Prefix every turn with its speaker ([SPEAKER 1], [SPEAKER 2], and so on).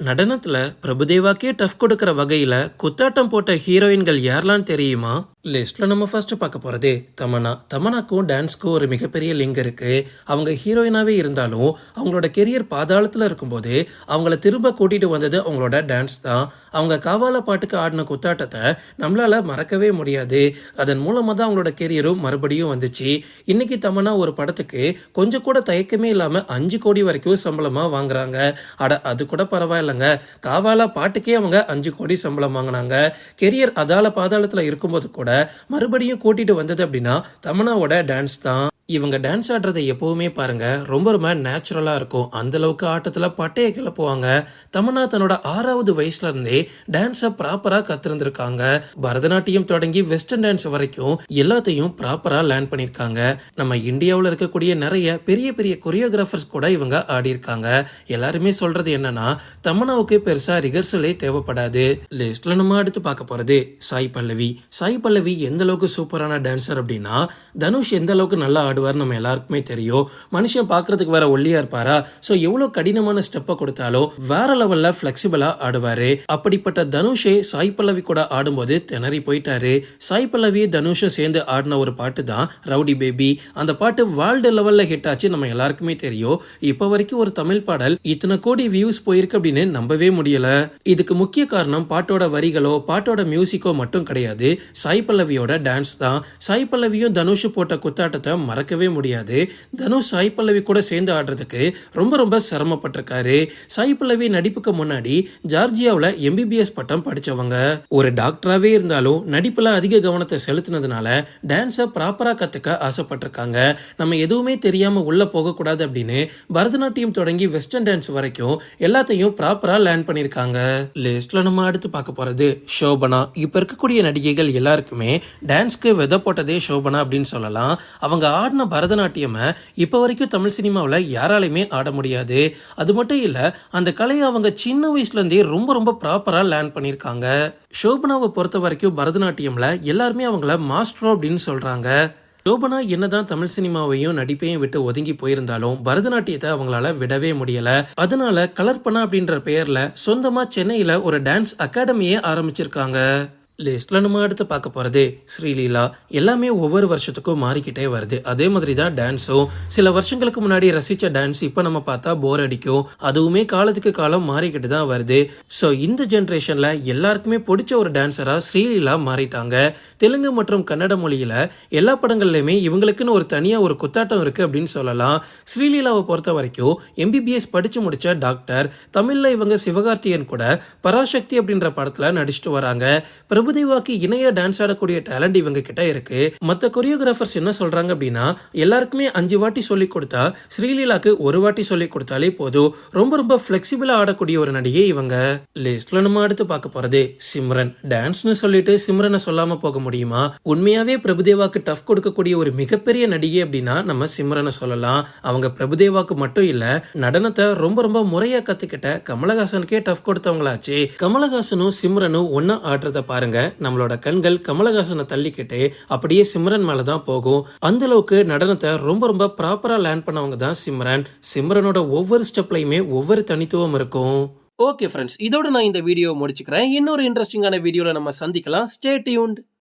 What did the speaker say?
[SPEAKER 1] நடனத்துல பிரபுதேவாக்கே tough கொடுக்கிற வகையில குத்தாட்டம் போட்ட ஹீரோயின்கள் யாரெல்லாம் தெரியுமா? லிஸ்ட்ல நம்ம ஃபர்ஸ்ட் பார்க்க போறதே தமன்னா. தமன்னாக்கும் டான்ஸ்க்கும் ஒரு மிகப்பெரிய லிங்க் இருக்கு. அவங்க ஹீரோயினாவே இருந்தாலும் அவங்களோட கெரியர் பாதாளத்துல இருக்கும்போது அவங்கள திரும்ப கூட்டிட்டு வந்தது அவங்களோட டான்ஸ் தான். அவங்க காவால பாட்டுக்கு ஆடின குத்தாட்டத்தை நம்மளால மறக்கவே முடியாது. அதன் மூலமா தான் அவங்களோட கெரியரும் மறுபடியும் வந்துச்சு. இன்னைக்கு தமன்னா ஒரு படத்துக்கு கொஞ்சம் கூட தயக்கமே இல்லாம 5 கோடி வரைக்கும் சம்பளமா வாங்குறாங்க. அட அது கூட பரவாயில்லைங்க, காவாலா பாட்டுக்கே அவங்க 5 கோடி சம்பளம் வாங்கினாங்க. கெரியர் அதால பாதாளத்துல இருக்கும்போது கூட மறுபடியும் கூட்டிட்டு வந்தது அப்படின்னா தமன்னாவோட டான்ஸ் தான். இவங்க டான்ஸ் ஆடுறதை எப்பவுமே பாருங்க, ரொம்ப ரொம்ப நேச்சுரலா இருக்கும். அந்த அளவுக்கு ஆட்டத்துல பட்டையை கிளப்புவாங்க. தமன்னா தன்னோட 6வது வயசுல இருந்தே டான்ஸை ப்ராப்பரா கத்திருந்திருக்காங்க. பரதநாட்டியம் தொடங்கி வெஸ்டர்ன் டான்ஸ் வரைக்கும் எல்லாத்தையும் ப்ராப்பரா லேர்ன் பண்ணிருக்காங்க. நம்ம இந்தியாவில் இருக்கக்கூடிய நிறைய பெரிய பெரிய கொரியோகிராஃபர்ஸ் கூட இவங்க ஆடி இருக்காங்க. எல்லாருமே சொல்றது என்னன்னா தமன்னாவுக்கு பெருசா ரிகர்சலே தேவைப்படாது. லிஸ்ட்ல நம்ம அடுத்து பார்க்க போறது சாய் பல்லவி. சாய் பல்லவி எந்த அளவுக்கு சூப்பரான டான்சர் அப்படின்னா, தனுஷ் எந்த அளவுக்கு நல்லா ஆடுவார் நம்ம எல்லாருக்குமே தெரியும். மனுஷன் பார்க்கறதுக்கு வேற ஒல்லியா இருப்பாரா, சோ எவ்வளவு கடினமான ஸ்டெப்பை கொடுத்தாலும் வேற லெவல்ல பிளெக்சிபிளா ஆடுவாரு. அப்படிப்பட்ட தனுஷே சாய் பல்லவி கூட ஆடும்போது திணறி போயிட்டாரு. சாய் பல்லவி தனுஷும் சேர்ந்து ஆடின ஒரு பாட்டு தான் ரவுடி பேபி. அந்த பாட்டு வேர்ல்டு லெவல்ல ஹிட் ஆச்சு, நம்ம எல்லாருக்குமே தெரியும். இப்ப வரைக்கும் ஒரு தமிழ் பாடல் இத்தனை கோடி வியூஸ் போயிருக்கு அப்படின்னு நம்பவே முடியல. இதுக்கு முக்கிய காரணம் பாட்டோட வரிகளோ பாட்டோட மியூசிக்கோ மட்டும் கிடையாது, சாய் பல்லவியோட டான்ஸ் தான். சாய் பல்லவியும் தனுஷ் போட்ட குத்தாட்டத்தை மறக்கவே முடியாது. தனுஷ் சாய் பல்லவி கூட சேர்ந்து ஆடுறதுக்கு ரொம்ப ரொம்ப சிரமப்பட்டிருக்காரு. சாய் பல்லவி நடிப்புக்கு முன்னாடி ஜார்ஜியாவில் MBBS பட்டம் படிச்சவங்க. ஒரு டாக்டராகவே இருந்தாலும் நடிப்புல அதிக கவனத்தை செலுத்தினதுனால டான்ஸை ப்ராப்பரா கத்துக்க ஆசைப்பட்டிருக்காங்க. நம்ம எதுவுமே தெரியாம உள்ள போகக்கூடாது அப்படின்னு பரதநாட்டியம் தொடங்கி வெஸ்டர்ன் டான்ஸ் வரைக்கும் எல்லாத்தையும் ப்ராப்பரா லேர்ன் பண்ணிருக்காங்க. லிஸ்ட்ல நம்ம அடுத்து பார்க்க போறது ஷோபனா. இப்ப இருக்கக்கூடிய நடிகைகள் எல்லாருக்குமே டான்ஸ்க்கு விதை போட்டதே ஷோபனா அப்படின்னு சொல்லலாம். அவங்க ஆடின பரதநாட்டியமை இப்ப வரைக்கும் தமிழ் சினிமாவில் யாராலையுமே ஆட முடியாது. அது மட்டும் இல்ல, அந்த கலையை அவங்க சின்ன வயசுல இருந்தே ரொம்ப ரொம்ப ப்ராப்பரா லேர்ன் பண்ணிருக்காங்க. ஷோபனாவை பொறுத்த வரைக்கும் பரதநாட்டியம்ல எல்லாருமே அவங்கள மாஸ்டர் அப்படின்னு சொல்றாங்க. ஷோபனா என்னதான் தமிழ் சினிமாவையும் நடிப்பையும் விட்டு ஒதுங்கி போயிருந்தாலும் பரதநாட்டியத்தை அவங்களால விடவே முடியல. அதனால கலர்பனா அப்படின்ற பெயர்ல சொந்தமா சென்னையில ஒரு டான்ஸ் அகாடமியே ஆரம்பிச்சிருக்காங்க. லிஸ்ட்ல நம்ம அடுத்து பார்க்க போறது ஸ்ரீலீலா. எல்லாமே ஒவ்வொரு வருஷத்துக்கும் மாறிக்கிட்டே வருது. அதே மாதிரி தான் டான்ஸும். சில வருஷங்களுக்கு முன்னாடி ரசிச்ச டான்ஸ் இப்ப நம்ம பார்த்தா போர் அடிக்கும். அதுவுமே காலத்துக்கு காலம் மாறிக்கிட்டு தான் வருது. ஸோ இந்த ஜென்ரேஷன்ல எல்லாருக்குமே பிடிச்ச ஒரு டான்ஸரா ஸ்ரீலீலா மாறிட்டாங்க. தெலுங்கு மற்றும் கன்னட மொழியில எல்லா படங்கள்லயுமே இவங்களுக்குன்னு ஒரு தனியா ஒரு குத்தாட்டம் இருக்கு அப்படின்னு சொல்லலாம். ஸ்ரீலீலாவை பொறுத்த வரைக்கும் MBBS படிச்சு முடிச்ச டாக்டர். தமிழ்ல இவங்க சிவகார்த்தியன் கூட பராசக்தி அப்படின்ற படத்துல நடிச்சுட்டு வராங்க. பிரபுதேவாக்கு இணைய டான்ஸ் ஆடக்கூடிய டேலண்ட் இவங்க கிட்ட இருக்கு. மத்த கொரியோகிராஃபர்ஸ் என்ன சொல்றாங்க அப்படின்னா, எல்லாருக்குமே 5 வாட்டி சொல்லி கொடுத்தா ஸ்ரீலீலாக்கு ஒரு வாட்டி சொல்லி கொடுத்தாலே போதும். ரொம்ப ரொம்ப பிளெக்சிபிளா ஆடக்கூடிய ஒரு நடிகை இவங்க. லிஸ்ட்ல நம்ம அடுத்து பார்க்க போறது சிம்ரன். டான்ஸ்னு சொல்லிட்டு சிம்ரனை சொல்லாம போக முடியுமா? உண்மையாவே பிரபுதேவாக்கு டஃப் கொடுக்கக்கூடிய ஒரு மிகப்பெரிய நடிகை அப்படின்னா நம்ம சிம்ரனை சொல்லலாம். அவங்க பிரபுதேவாக்கு மட்டும் இல்ல, நடனத்தை ரொம்ப ரொம்ப முறையா கத்துக்கிட்ட கமலஹாசனுக்கே டஃப் கொடுத்தவங்களாச்சு. கமலஹாசனும் சிம்ரனும் ஒன்னா ஆடுறத பாருங்க, நம்மளோட கண்கள் கமலஹாசனை தள்ளிக்கிட்டு அப்படியே சிம்ரன் மேலதான் போகும். அந்த அளவுக்கு நடனத்தை ரொம்ப ரொம்ப ப்ராப்பரா லேர்ன் பண்ணவங்க தான் சிம்ரன். சிம்ரனோட ஒவ்வொரு ஸ்டெப்லயுமே ஒவ்வொரு தனித்துவம் இருக்கும். ஓகே ஃப்ரெண்ட்ஸ், இதோட நான் இந்த வீடியோ முடிச்சுக்கிறேன். இன்னொரு இன்ட்ரெஸ்டிங்கான வீடியோல நம்ம சந்திக்கலாம். Stay tuned.